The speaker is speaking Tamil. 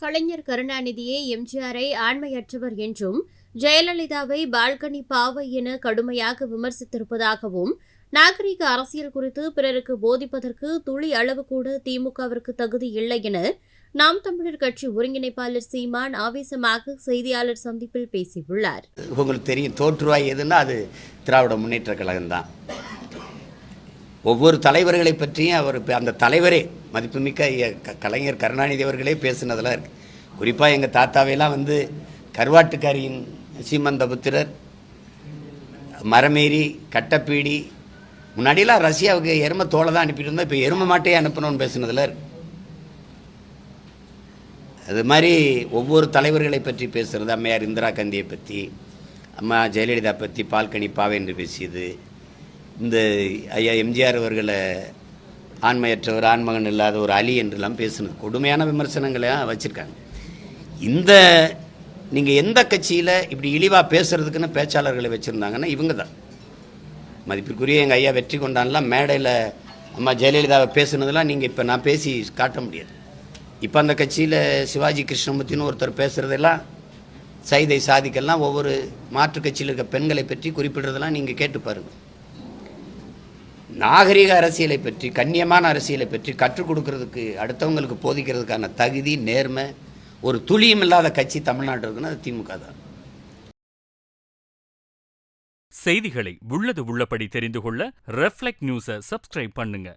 கலைஞர் கருணாநிதியே எம்ஜிஆரை ஆண்மையற்றவர் என்றும் ஜெயலலிதாவை பால்கனி பாவை என கடுமையாக விமர்சித்திருப்பதாகவும் நாகரிக அரசியல் குறித்து பிறருக்கு போதிப்பதற்கு துளி அளவு கூட திமுகவிற்கு தகுதி இல்லை என நாம் தமிழர் கட்சி ஒருங்கிணைப்பாளர் சீமான் ஆவேசமாக செய்தியாளர் சந்திப்பில் பேசியுள்ளார். உங்களுக்கு தெரியும், தோற்றுவாய் எதுன்னா அது திராவிட முன்னேற்ற கழகம்தான். ஒவ்வொரு தலைவர்களை பற்றியும் அவர் அந்த தலைவரே மதிப்புமிக்க கலைஞர் கருணாநிதி அவர்களே பேசுனதெல்லாம் இருக்குது. குறிப்பாக எங்கள் தாத்தாவையெல்லாம் கருவாட்டுக்காரியின் சீமந்தபுத்திரர், மரமேறி, கட்டப்பீடி, முன்னாடியெல்லாம் ரஷ்யாவுக்கு எருமை தோலை தான் அனுப்பிட்டு இருந்தோம், இப்போ எருமை மாட்டையே அனுப்பணும்னு பேசுனதில் இருக்கு. அது மாதிரி ஒவ்வொரு தலைவர்களை பற்றி பேசுகிறது. அம்மையார் இந்திரா காந்தியை பற்றி, அம்மா ஜெயலலிதா பற்றி பால்கனி பாவை என்று பேசியது, இந்த ஐயா எம்ஜிஆர் அவர்களை ஆண்மையற்றவர், ஆண்மகன் இல்லாத ஒரு அலி என்றெல்லாம் பேசுனது கொடுமையான விமர்சனங்களை வச்சுருக்காங்க. இந்த நீங்கள் எந்த கட்சியில் இப்படி இழிவாக பேசுகிறதுக்குன்னு பேச்சாளர்களை வச்சுருந்தாங்கன்னா இவங்க தான். மதிப்பிற்குரிய எங்கள் ஐயா வெற்றி கொண்டான்லாம் மேடையில் அம்மா ஜெயலலிதாவை பேசுனதெல்லாம் நீங்கள் இப்போ நான் பேசி காட்ட முடியாது. இப்போ அந்த கட்சியில் சிவாஜி கிருஷ்ணமூர்த்தின்னு ஒருத்தர் பேசுகிறதெல்லாம், சைதை சாதிக்கெல்லாம் ஒவ்வொரு மாற்றுக் கட்சியில் இருக்க பெண்களை பற்றி குறிப்பிடுறதெல்லாம் நீங்கள் கேட்டு பாருங்கள். நாகரிக அரசியலை பற்றி, கண்ணியமான அரசியலை பற்றி கற்றுக் கொடுக்கறதுக்கு, அடுத்தவங்களுக்கு போதிக்கிறதுக்கான தகுதி, நேர்மை ஒரு துளியும் இல்லாத கட்சி தமிழ்நாடு இருக்குன்னா அது திமுக தான். செய்திகளை உள்ளது உள்ளபடி தெரிந்து கொள்ள ரெஃப்ளெக்ட் நியூஸை சப்ஸ்கிரைப் பண்ணுங்க.